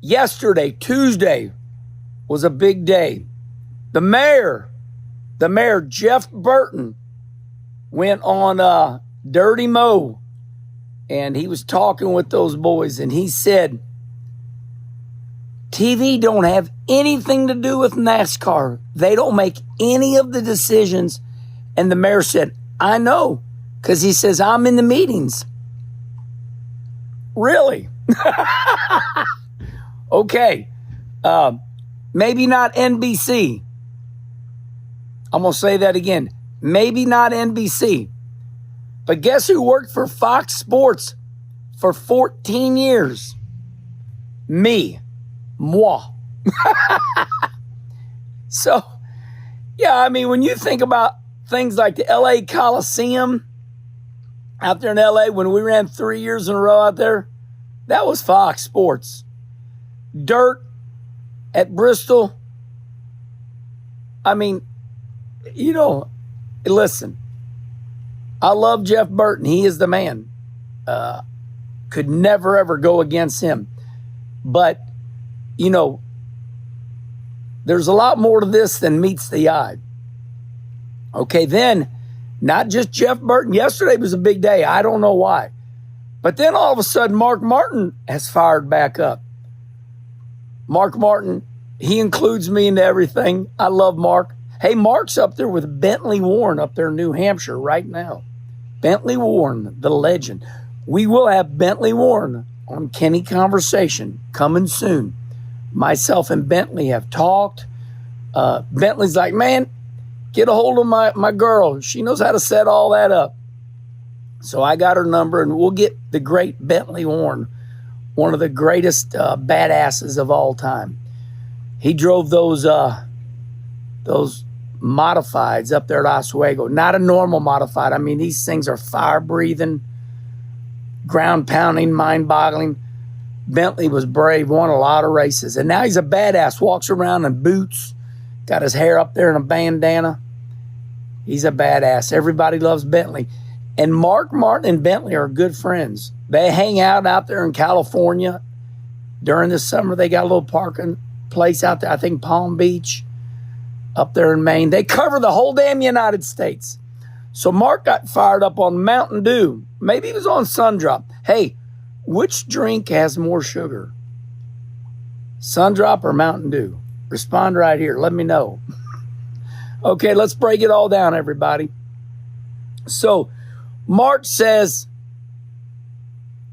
yesterday, Tuesday, was a big day. The mayor, Jeff Burton, went on Dirty Mo, and he was talking with those boys, and he said, TV don't have anything to do with NASCAR. They don't make any of the decisions. And the mayor said, I know, because he says, I'm in the meetings. Really? Okay. Maybe not NBC. I'm going to say that again. Maybe not NBC. But guess who worked for Fox Sports for 14 years? Me. Moi. So, yeah, I mean, when you think about things like the LA Coliseum out there in LA, when we ran 3 years in a row out there, that was Fox Sports. Dirt at Bristol. I mean, you know, listen, I love Jeff Burton. He is the man. Could never, ever go against him. But, you know, there's a lot more to this than meets the eye. Okay, then, not just Jeff Burton. Yesterday was a big day. I don't know why. But then all of a sudden, Mark Martin has fired back up. Mark Martin, he includes me into everything. I love Mark. Hey, Mark's up there with Bentley Warren up there in New Hampshire right now. Bentley Warren, the legend. We will have Bentley Warren on Kenny Conversation coming soon. Myself and Bentley have talked. Bentley's like, man, get a hold of my girl. She knows how to set all that up. So I got her number, and we'll get the great Bentley Warren, one of the greatest badasses of all time. He drove those modifieds up there at Oswego. Not a normal modified. I mean, these things are fire-breathing, ground-pounding, mind-boggling. Bentley was brave, won a lot of races. And now he's a badass, walks around in boots, got his hair up there in a bandana. He's a badass. Everybody loves Bentley. And Mark Martin and Bentley are good friends. They hang out there in California. During the summer, they got a little parking place out there, I think Palm Beach, up there in Maine. They cover the whole damn United States. So Mark got fired up on Mountain Dew. Maybe he was on Sundrop. Hey, which drink has more sugar? Sundrop or Mountain Dew? Respond right here. Let me know. Okay, let's break it all down, everybody. So Mark says,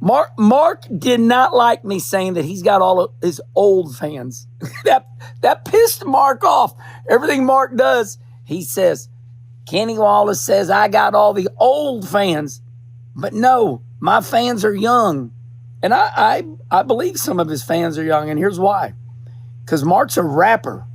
Mark did not like me saying that he's got all of his old fans. that pissed Mark off. Everything Mark does, he says, Kenny Wallace says, I got all the old fans. But no, my fans are young. And I believe some of his fans are young, and here's why. Because Mark's a rapper.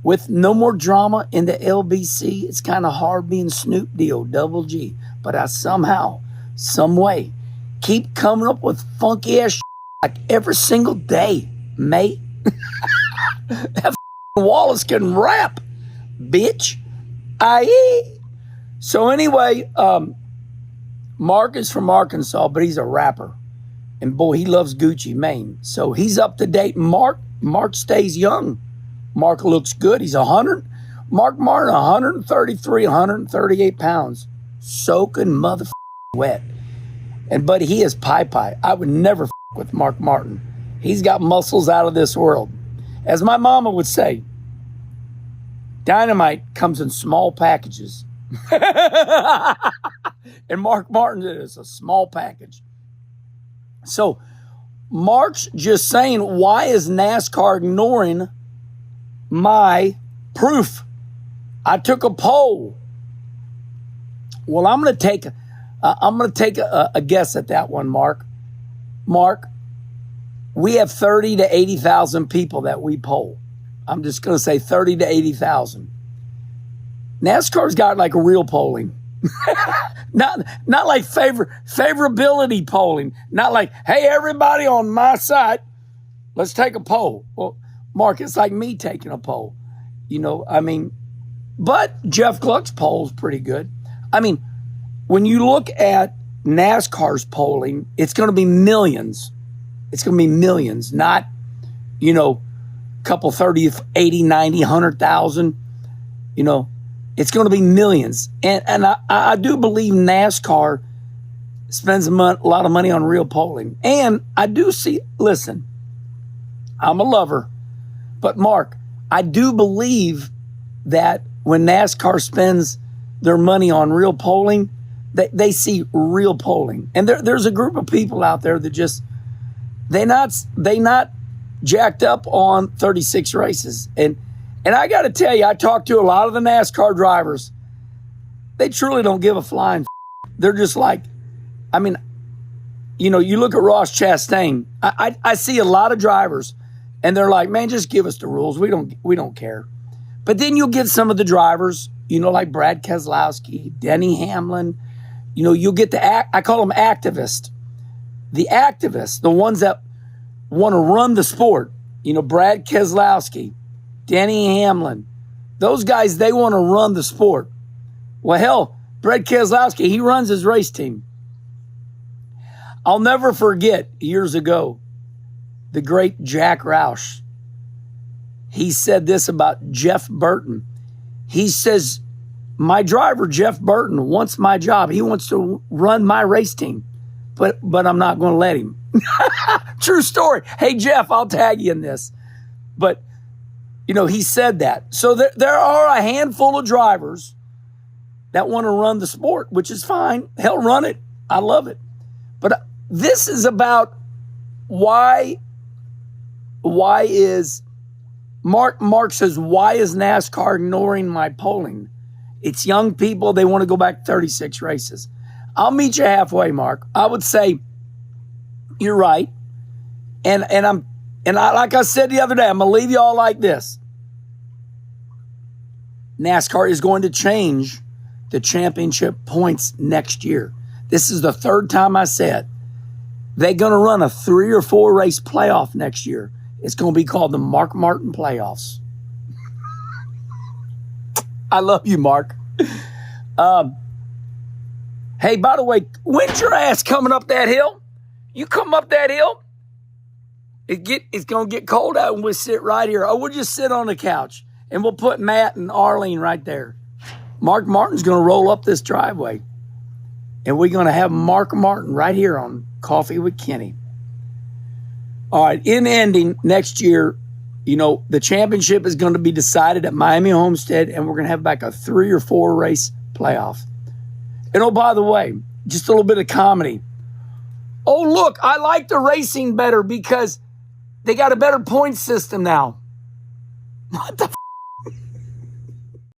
With no more drama in the LBC, it's kind of hard being Snoop Deal, Double G. But I somehow, some way, keep coming up with funky ass shit like every single day, mate. That Wallace can rap, bitch. Aye. So anyway, Mark is from Arkansas, but he's a rapper. And boy, he loves Gucci Mane. So he's up to date. Mark stays young. Mark looks good. He's 100. Mark Martin, 133, 138 pounds. Soaking motherfucking wet. But he is pie. I would never with Mark Martin. He's got muscles out of this world. As my mama would say, dynamite comes in small packages. And Mark Martin is a small package. So Mark's just saying, why is NASCAR ignoring my proof? I took a poll. Well, I'm going to take a guess at that one, Mark. Mark, we have 30 to 80,000 people that we poll. I'm just going to say 30 to 80,000. NASCAR's got like a real polling. Not like favorability polling. Not like, hey, everybody on my side, let's take a poll. Well, Mark, it's like me taking a poll. You know, I mean, but Jeff Gluck's poll is pretty good. I mean, when you look at NASCAR's polling, it's going to be millions. It's going to be millions, not you know, couple 30, 80, 90, 100,000, you know, it's going to be millions. And I do believe NASCAR spends a lot of money on real polling. And I do see, listen, I'm a lover, but Mark, I do believe that when NASCAR spends their money on real polling, they see real polling. And there's a group of people out there that just, they not jacked up on 36 races. And I got to tell you, I talked to a lot of the NASCAR drivers. They truly don't give a flying. They're just like, I mean, you know, you look at Ross Chastain. I see a lot of drivers, and they're like, man, just give us the rules. We don't care. But then you'll get some of the drivers, you know, like Brad Keselowski, Denny Hamlin. You know, you'll get I call them activists. The activists, the ones that want to run the sport. You know, Brad Keselowski, Denny Hamlin. Those guys, they want to run the sport. Well, hell, Brad Keselowski, he runs his race team. I'll never forget years ago, the great Jack Roush. He said this about Jeff Burton. He says, my driver, Jeff Burton, wants my job. He wants to run my race team, but I'm not going to let him. True story. Hey, Jeff, I'll tag you in this. But, you know, he said that. So there are a handful of drivers that want to run the sport, which is fine. Hell, run it. I love it. But this is about why is Mark says, why is NASCAR ignoring my polling? It's young people. They want to go back 36 races. I'll meet you halfway, Mark. I would say you're right. And I, like I said the other day, I'm going to leave you all like this. NASCAR is going to change the championship points next year. This is the third time I said they're going to run a 3 or 4 race playoff next year. It's going to be called the Mark Martin Playoffs. I love you, Mark. Hey, by the way, when's your ass coming up that hill? You come up that hill, it's going to get cold out and we'll sit right here. Or we'll just sit on the couch and we'll put Matt and Arlene right there. Mark Martin's going to roll up this driveway and we're going to have Mark Martin right here on Coffee with Kenny. All right, in ending, next year, you know, the championship is going to be decided at Miami Homestead, and we're going to have back a 3 or 4 race playoff. And oh, by the way, just a little bit of comedy. Oh, look, I like the racing better because they got a better point system now. What the